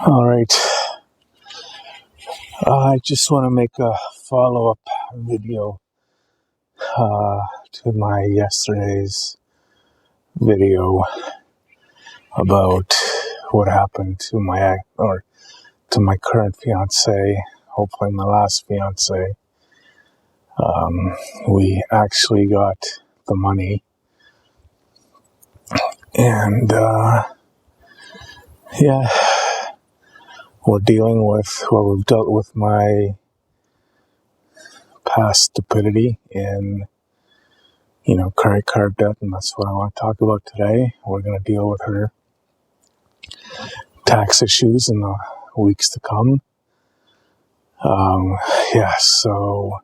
All right. I just want to make a follow-up video to my yesterday's video about what happened to my current fiance, hopefully my last fiance. We actually got the money, and yeah, we're dealing with we've dealt with my past stupidity in credit card debt, and that's what I want to talk about today. We're going to deal with her tax issues in the weeks to come. So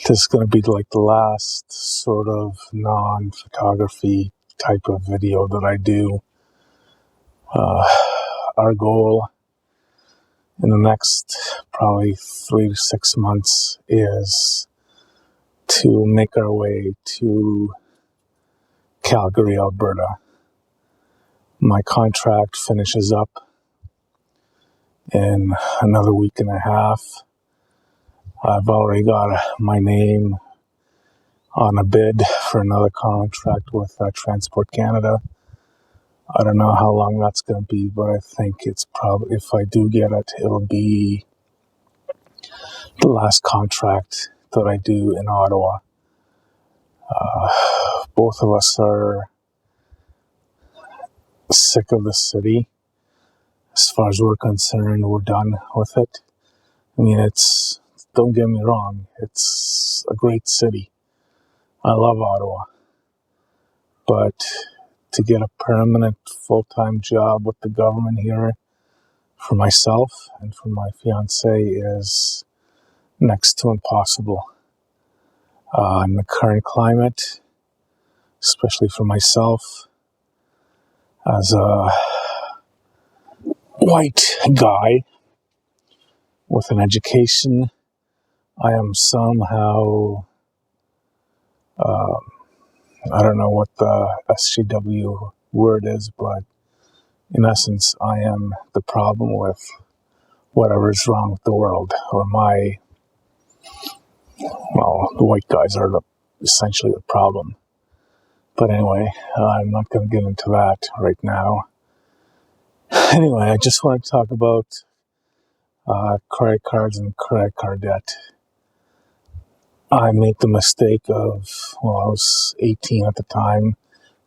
this is going to be like the last sort of non-photography type of video that I do. Our goal in the next probably 3 to 6 months is to make our way to Calgary, Alberta. My contract finishes up in another week and a half. I've already got my name on a bid for another contract with Transport Canada. I don't know how long that's going to be, but I think it's probably, if I do get it, it'll be the last contract that I do in Ottawa. Both of us are sick of the city. As far as we're concerned, we're done with it. I mean, don't get me wrong, it's a great city. I love Ottawa. But to get a permanent full-time job with the government here for myself and for my fiance is next to impossible. In the current climate, especially for myself, as a white guy with an education, I am somehow, I don't know what the SJW word is, but in essence, I am the problem with whatever's wrong with the world, or the white guys are essentially the problem. But anyway, I'm not going to get into that right now. Anyway, I just want to talk about credit cards and credit card debt. I made the mistake of, I was 18 at the time,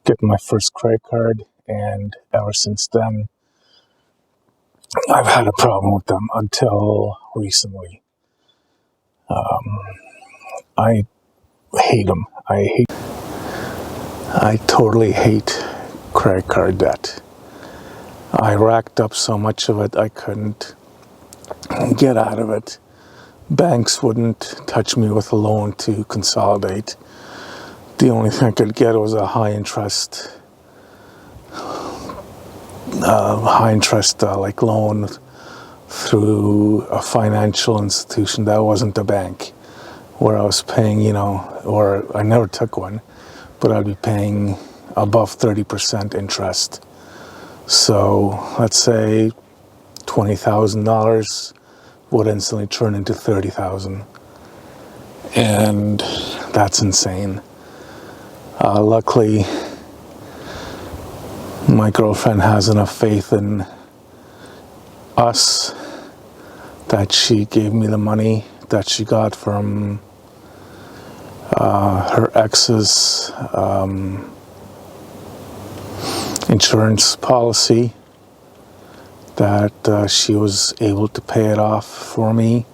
getting my first credit card, and ever since then, I've had a problem with them until recently. I hate them. I totally hate credit card debt. I racked up so much of it, I couldn't get out of it. Banks wouldn't touch me with a loan to consolidate. The only thing I could get was a high interest like loan through a financial institution that wasn't a bank, where I was paying, or I never took one, but I'd be paying above 30% interest. So let's say $20,000 would instantly turn into $30,000, and that's insane. Luckily, my girlfriend has enough faith in us that she gave me the money that she got from her ex's insurance policy, that she was able to pay it off for me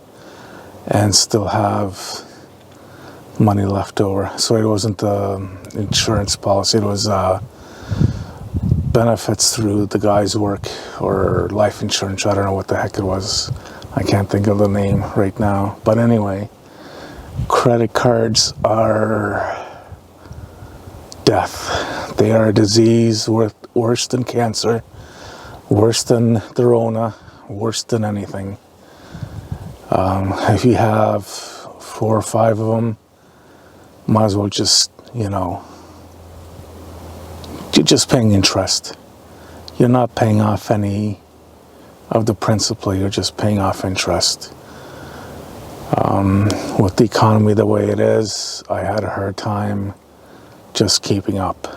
and still have money left over. So it wasn't the insurance policy, it was benefits through the guy's work, or life insurance. I don't know what the heck it was. I can't think of the name right now. But anyway, credit cards are death. They are a disease worse than cancer, worse than the Rona, worse than anything. If you have 4 or 5 of them, might as well just, you're just paying interest. You're not paying off any of the principal. You're just paying off interest. With the economy the way it is, I had a hard time just keeping up.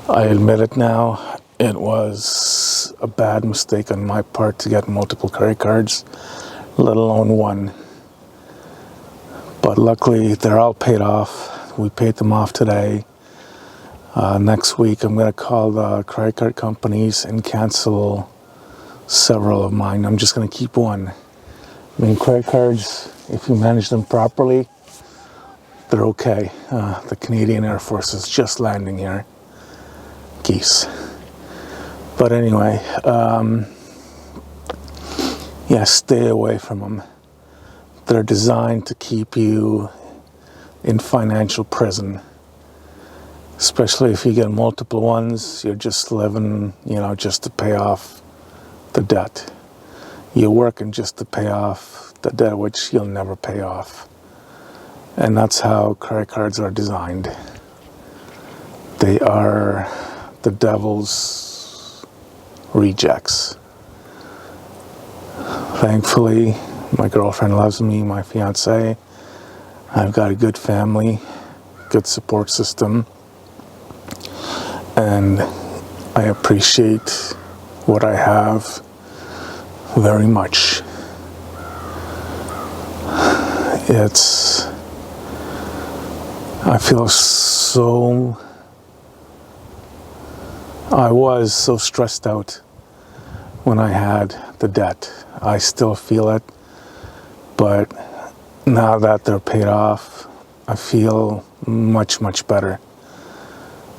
I admit it now, it was a bad mistake on my part to get multiple credit cards, let alone one. But luckily, they're all paid off. We paid them off today. Next week, I'm going to call the credit card companies and cancel several of mine. I'm just going to keep one. I mean, credit cards, if you manage them properly, they're okay. The Canadian Air Force is just landing here. Geese. But anyway, yeah, stay away from them. They're designed to keep you in financial prison. Especially if you get multiple ones, you're just living, just to pay off the debt. You're working just to pay off the debt, which you'll never pay off. And that's how credit cards are designed. They are the devil's rejects. Thankfully, my girlfriend loves me, my fiance. I've got a good family, good support system, and I appreciate what I have very much. I was so stressed out when I had the debt. I still feel it, but now that they're paid off, I feel much, much better.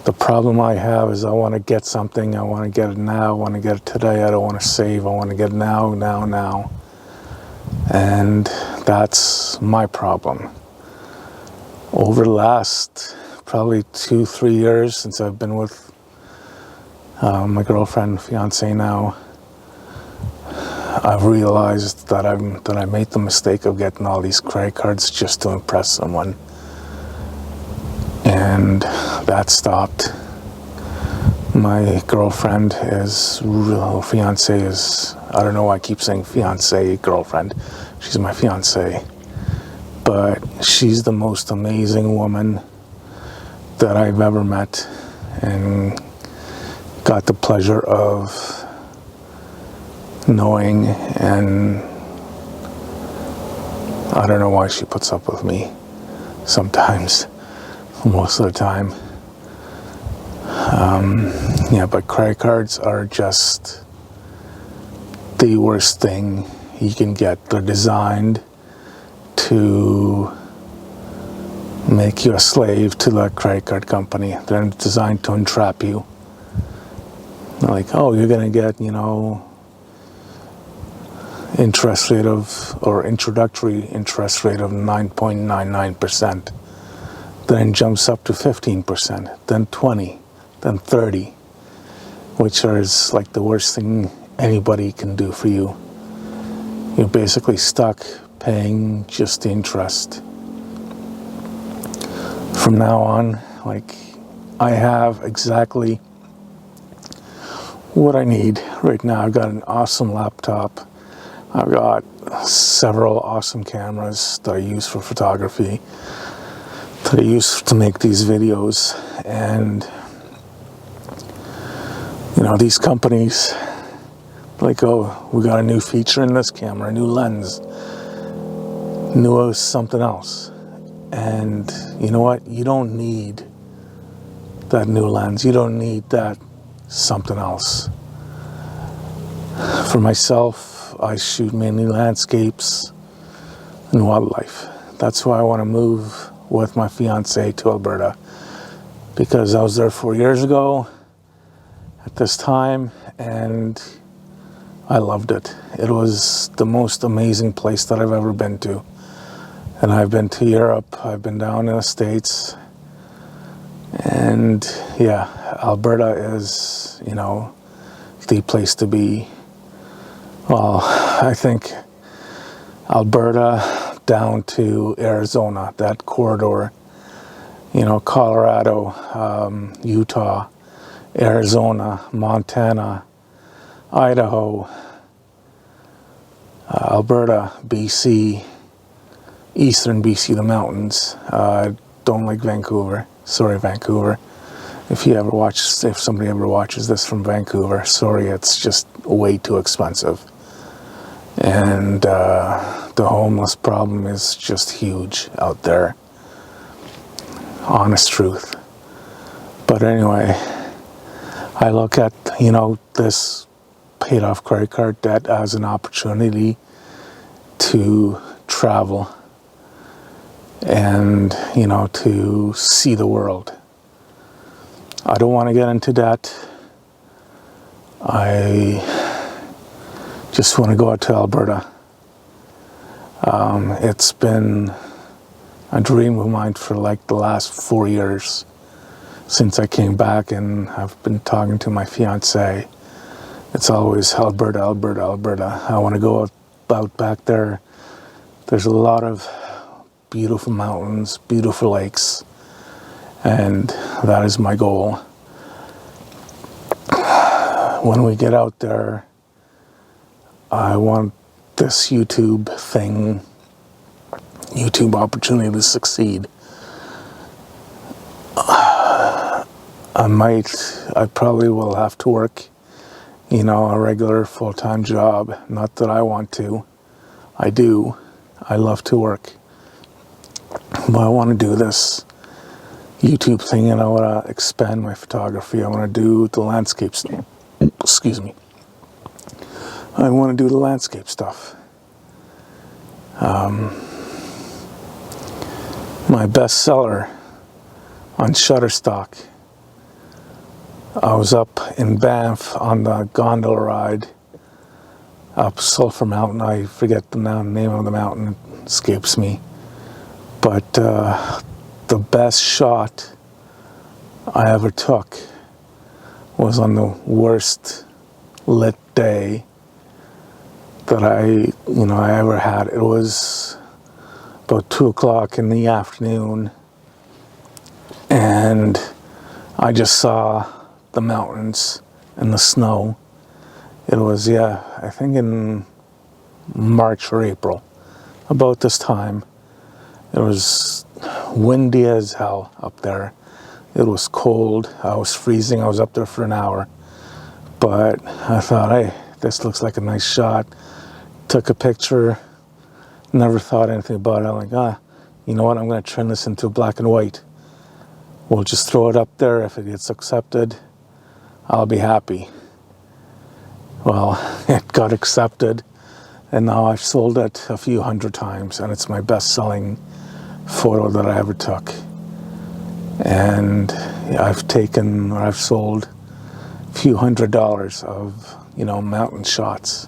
The problem I have is I want to get something, I want to get it now, I want to get it today, I don't want to save, I want to get it now. And that's my problem. Over the last probably 2-3 years since I've been with my girlfriend, fiance now, I've realized that I made the mistake of getting all these credit cards just to impress someone. And that stopped. My girlfriend fiance is, I don't know why I keep saying fiance, girlfriend. She's my fiance. But she's the most amazing woman that I've ever met and got the pleasure of knowing, and I don't know why she puts up with me sometimes, most of the time. But credit cards are just the worst thing you can get. They're designed to make you a slave to the credit card company. They're designed to entrap you. They're like, oh, you're going to get, interest rate or introductory interest rate of 9.99%. Then it jumps up to 15%, then 20%, then 30%, which is like the worst thing anybody can do for you. You're basically stuck paying just the interest. From now on, I have exactly what I need right now. I've got an awesome laptop. I've got several awesome cameras that I use for photography, that I use to make these videos. And these companies, oh, we got a new feature in this camera, a new lens, new something else. And you know what? You don't need that new lens. You don't need that something else. For myself, I shoot mainly landscapes and wildlife. That's why I want to move with my fiance to Alberta, because I was there 4 years ago at this time, and I loved it. It was the most amazing place that I've ever been to. And I've been to Europe, I've been down in the States, and yeah, Alberta is, the place to be. Well, I think Alberta down to Arizona, that corridor, Colorado, Utah, Arizona, Montana, Idaho, Alberta, BC, eastern BC, the mountains. Don't like Vancouver. Sorry, Vancouver. If somebody ever watches this from Vancouver, sorry, it's just way too expensive. And the homeless problem is just huge out there. Honest truth. But anyway, I look at, this paid off credit card debt as an opportunity to travel and, to see the world. I don't want to get into debt. I just want to go out to Alberta. It's been a dream of mine for like the last 4 years since I came back, and I've been talking to my fiance. It's always Alberta, Alberta, Alberta. I want to go out back there. There's a lot of beautiful mountains, beautiful lakes, and that is my goal. When we get out there, I want this YouTube opportunity to succeed. I probably will have to work, a regular full-time job. Not that I want to. I do. I love to work. But I want to do this YouTube thing, and I want to expand my photography. I want to do the landscape stuff. Excuse me. I want to do the landscape stuff. My bestseller on Shutterstock. I was up in Banff on the gondola ride up Sulphur Mountain. I forget the name of the mountain, it escapes me. But the best shot I ever took was on the worst lit day that I ever had. It was about 2 o'clock in the afternoon, and I just saw the mountains and the snow. It was, I think in March or April, about this time. It was windy as hell up there. It was cold. I was freezing. I was up there for an hour. But I thought, hey, this looks like a nice shot. Took a picture. Never thought anything about it. I'm like, you know what? I'm going to turn this into black and white. We'll just throw it up there. If it gets accepted, I'll be happy. Well, it got accepted, and now I've sold it a few hundred times, and it's my best-selling photo that I ever took. And I've sold a few $100s of, mountain shots.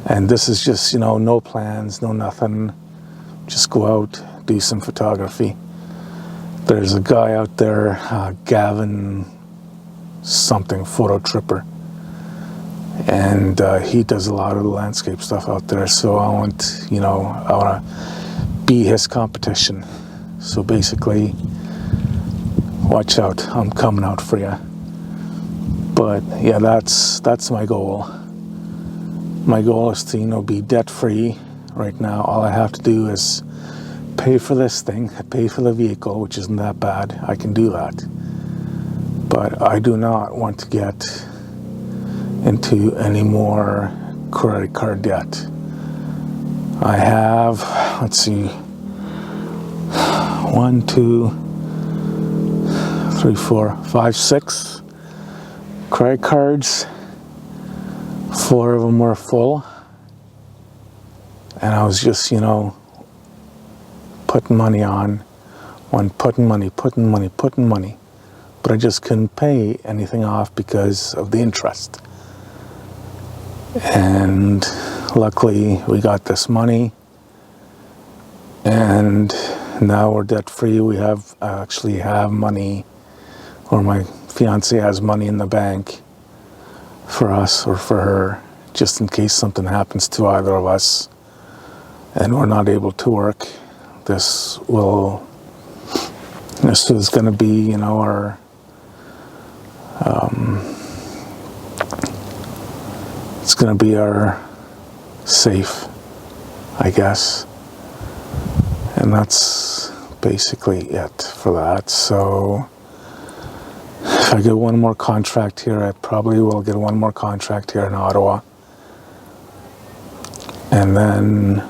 And this is just, no plans, no nothing. Just go out, do some photography. There's a guy out there, Gavin something, Photo Tripper. And he does a lot of the landscape stuff out there. So I want to be his competition. So basically, watch out, I'm coming out for you. But yeah, that's my goal. My goal is to, be debt-free right now. All I have to do is pay for this thing, pay for the vehicle, which isn't that bad. I can do that. But I do not want to get into any more credit card debt. I have, 1, 2, 3, 4, 5, 6 credit cards. 4 of them were full. And I was just, putting money on. Putting money. But I just couldn't pay anything off because of the interest. And luckily we got this money, and now we're debt free. We actually have money, or my fiance has money in the bank for us or for her, just in case something happens to either of us and we're not able to work. This is going to be, our it's going to be our safe, I guess. And that's basically it for that. So if I get one more contract here, I probably will get one more contract here in Ottawa. And then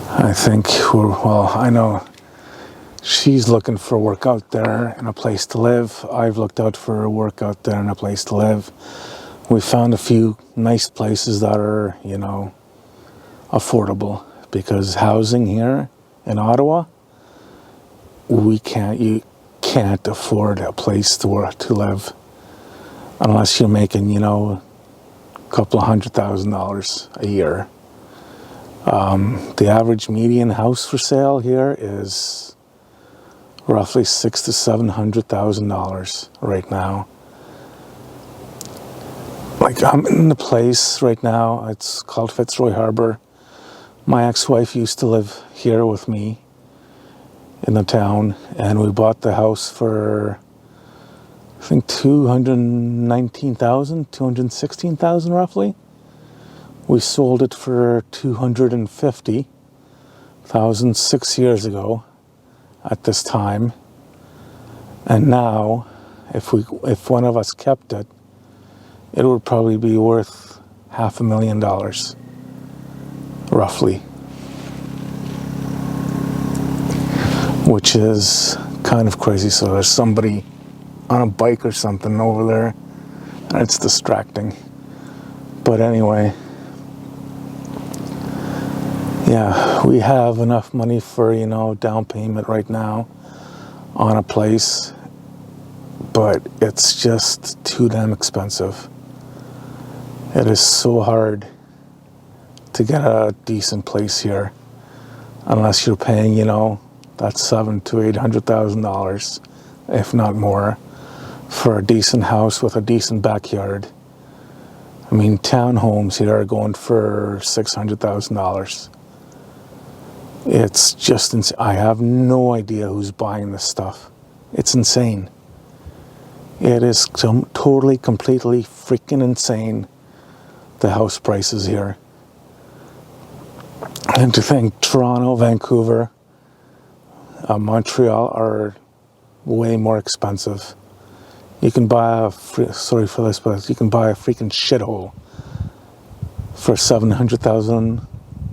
I think I know she's looking for work out there and a place to live. I've looked out for work out there and a place to live. We found a few nice places that are, affordable, because housing here in Ottawa, you can't afford a place to live unless you're making, a couple of $100,000 a year. The average median house for sale here is roughly $600,000 to $700,000 right now. Like, I'm in the place right now, it's called Fitzroy Harbor. My ex-wife used to live here with me in the town, and we bought the house for, I think, $219,000, $216,000 roughly. We sold it for $250,000 6 years ago at this time. And now, if one of us kept it, it would probably be worth $500,000, roughly. Which is kind of crazy. So there's somebody on a bike or something over there, and it's distracting. But anyway, yeah, we have enough money for, down payment right now on a place, but it's just too damn expensive. It is so hard to get a decent place here unless you're paying, that's $700,000 to $800,000, if not more, for a decent house with a decent backyard. I mean, townhomes here are going for $600,000. It's just insane. I have no idea who's buying this stuff. It's insane. It is totally, completely freaking insane, the house prices here. And to think Toronto, Vancouver, Montreal are way more expensive. You can buy sorry for this, but you can buy a freaking shithole for $700,000,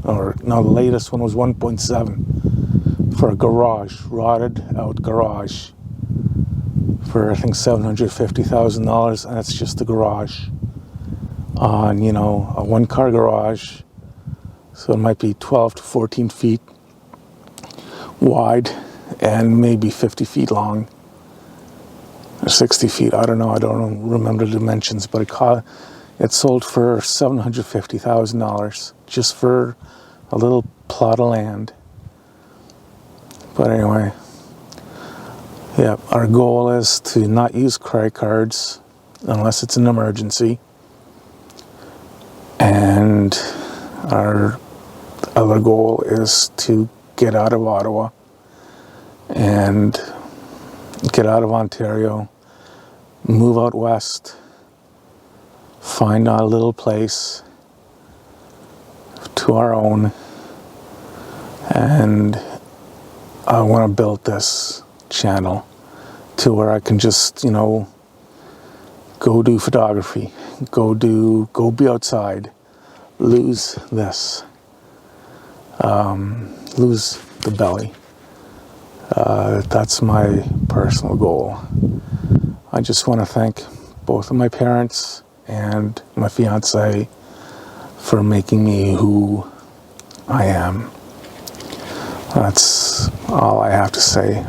or no, the latest one was 1.7 for a garage, rotted out garage, for I think $750,000, and it's just a garage on, a one-car garage. So it might be 12 to 14 feet wide and maybe 50 feet long, or 60 feet. I don't know. I don't remember the dimensions, but it sold for $750,000 just for a little plot of land. But anyway, yeah, our goal is to not use credit cards unless it's an emergency. And our other goal is to get out of Ottawa and get out of Ontario, move out west, find a little place to our own, and I want to build this channel to where I can just, go do photography, go be outside, lose this, lose the belly. That's my personal goal. I just want to thank both of my parents and my fiance for making me who I am. That's all I have to say.